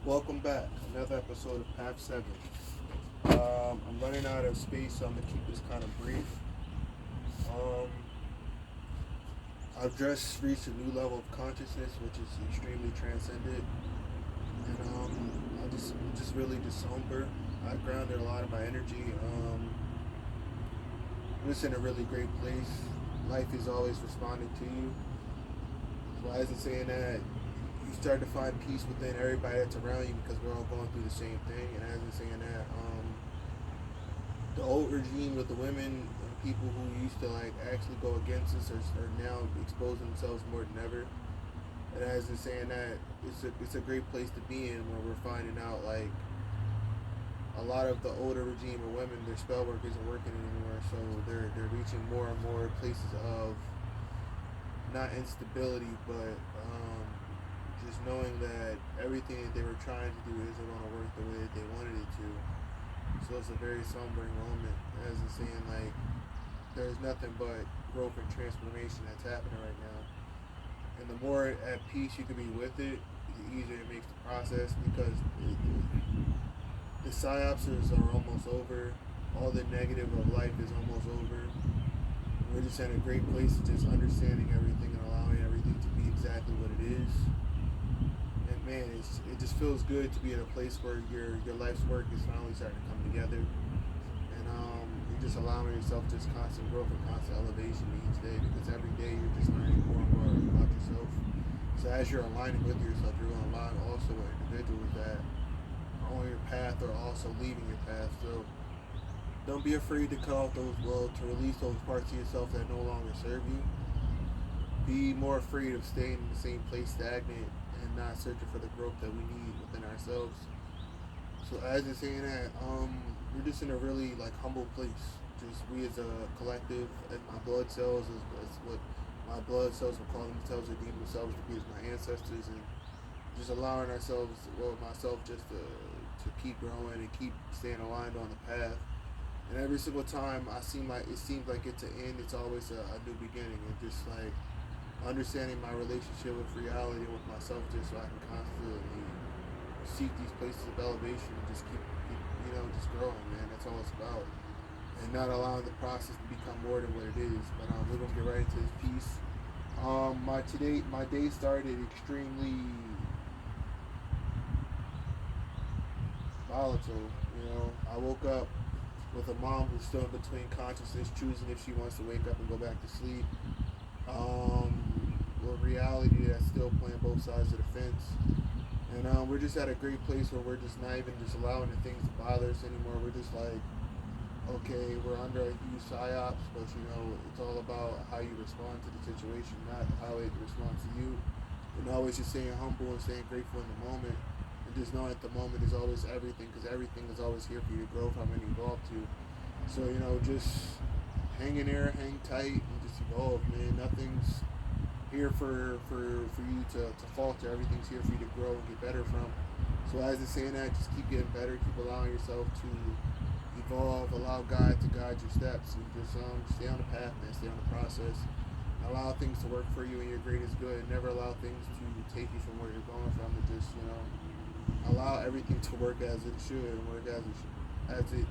Welcome back. Another episode of Path 7. I'm running out of space, so I'm going to keep this kind of brief. Um, I've just reached a new level of consciousness, which is extremely transcendent. And just really just somber. I grounded a lot of my energy. I'm just in a really great place. Life is always responding to you. Why is it saying that? You start to find peace within everybody that's around you because we're all going through the same thing. And as it's saying that, the old regime with the women and people who used to like actually go against us are now exposing themselves more than ever. And as it's saying that, it's a great place to be in where we're finding out like a lot of the older regime of women, their spell work isn't working anymore, so they're reaching more and more places of not instability, but just knowing that everything that they were trying to do isn't going to work the way that they wanted it to. So it's a very sombering moment, as it's saying like there's nothing but growth and transformation that's happening right now. And the more at peace you can be with it, the easier it makes the process because the psyopses are almost over. All the negative of life is almost over. We're just in a great place of just understanding everything and allowing everything to be exactly what it is. And man, it just feels good to be in a place where your life's work is finally starting to come together. And you're just allowing yourself just constant growth and constant elevation each day because every day you're just learning more and more about yourself. So as you're aligning with yourself, you're going to align also with individuals that are on your path or also leaving your path. So don't be afraid to cut off those, to release those parts of yourself that no longer serve you. Be more afraid of staying in the same place stagnant and not searching for the growth that we need within ourselves. So as you're saying that, we're just in a really like humble place. Just we as a collective, as my blood cells, as what my blood cells will call themselves or deem themselves to be as my ancestors, and just allowing ourselves, well, myself, just to keep growing and keep staying aligned on the path. And every single time I seem like it seems like it's an end, it's always a new beginning. And just like understanding my relationship with reality and with myself, just so I can constantly seek these places of elevation and just keep just growing, man. That's all it's about. And not allowing the process to become more than what it is. But we're gonna get right into this piece. My day started extremely volatile. I woke up with a mom who's still in between consciousness, choosing if she wants to wake up and go back to sleep. With reality that's still playing both sides of the fence. And we're just at a great place where we're just not even just allowing the things to bother us anymore. We're just like, okay, we're under a huge psyops, but it's all about how you respond to the situation, not how it responds to you. And always just staying humble and staying grateful in the moment. And just knowing that the moment is always everything, because everything is always here for you to grow from and evolve to. So, just hang in there, hang tight, and just evolve, man. Nothing's here for you to falter. Everything's here for you to grow and get better from. So as it's saying that, just keep getting better, keep allowing yourself to evolve, allow God to guide your steps, and just stay on the path, man, stay on the process. Allow things to work for you and your greatest good. Never allow things to take you from where you're going from. And just, allow everything to work as it should and work as it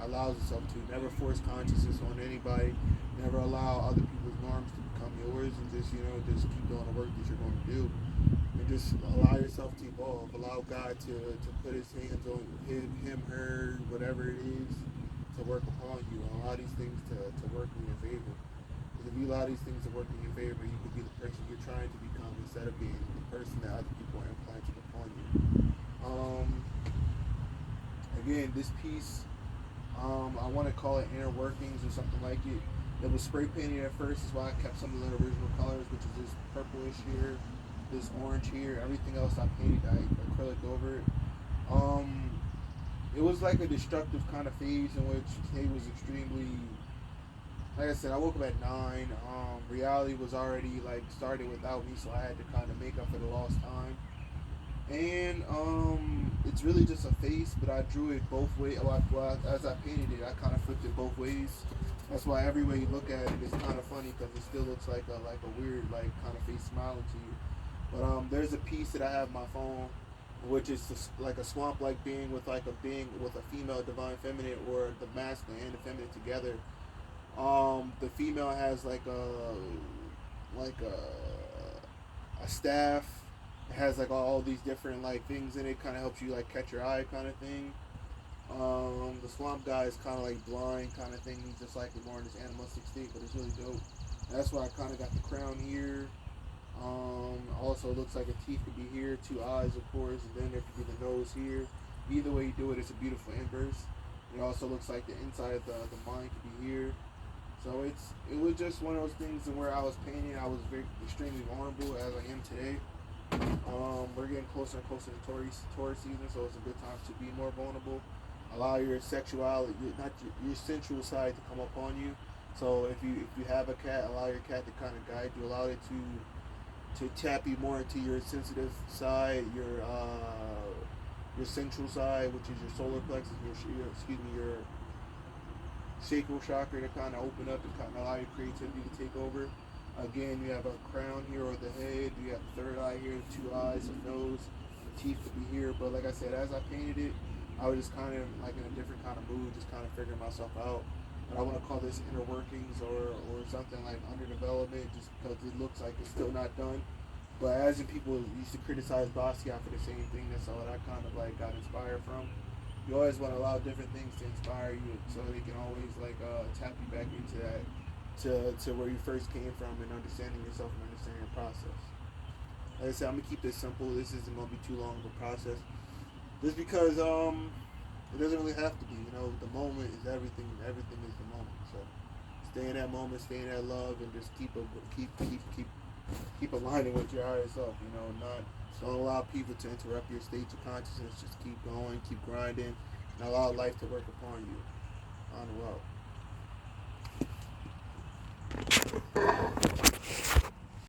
allows itself to. Never force consciousness on anybody. Never allow other people's norms to become yours, and just keep doing the work that you're going to do. And just allow yourself to evolve. Allow God to put his hands on him, her, whatever it is, to work upon you. And allow these things to work in your favor. Because if you allow these things to work in your favor, you could be the person you're trying to become instead of being the person that other people are implanting upon you. Again, this piece, I want to call it inner workings or something like it. It was spray painted at first, is why I kept some of the original colors, which is this purplish here, this orange here. Everything else I painted, I acrylic over it. It was like a destructive kind of phase in which Kay was extremely, like I said, I woke up at 9. Reality was already like started without me, so I had to kind of make up for the lost time. And it's really just a face, but I drew it both ways. As I painted it, I kind of flipped it both ways. That's why every way you look at it is kind of funny because it still looks like a weird like kind of face smiling to you. But there's a piece that I have on my phone which is just like a swamp-like being with like a being with a female divine feminine, or the masculine and the feminine together. The female has like a staff. It has like all these different like things in it, kind of helps you like catch your eye, kind of thing. The swamp guy is kind of like blind, kind of thing. He's just like more in this animalistic state, but it's really dope. That's why I kind of got the crown here. Also looks like a teeth could be here, two eyes, of course, and then there could be the nose here. Either way you do it, it's a beautiful inverse. It also looks like the inside of the mind could be here. So it was just one of those things where I was painting. I was very extremely vulnerable as I am today. We're getting closer and closer to Taurus season, so it's a good time to be more vulnerable. Allow your sexuality, not your sensual side to come upon you. So if you have a cat, allow your cat to kind of guide you. Allow it to tap you more into your sensitive side, your sensual side, which is your solar plexus, your sacral chakra, to kind of open up and kind of allow your creativity to take over. Again, you have a crown here or the head. You have the third eye here, two eyes, a nose, the teeth could be here. But like I said, as I painted it, I was just kind of like in a different kind of mood, just kind of figuring myself out. But I want to call this inner workings or something like under development, just because it looks like it's still not done. But as in people used to criticize Basquiat for the same thing, that's all I kind of like got inspired from. You always want to allow different things to inspire you, so they can always like tap you back into that, to where you first came from, and understanding yourself and understanding your process. Like I said, I'm gonna keep this simple. This isn't gonna be too long of a process. Just because it doesn't really have to be. You know, the moment is everything. Everything is the moment. So stay in that moment, stay in that love, and just keep aligning with your higher self. You know, not don't allow people to interrupt your state of consciousness. Just keep going, keep grinding, and allow life to work upon you on the road.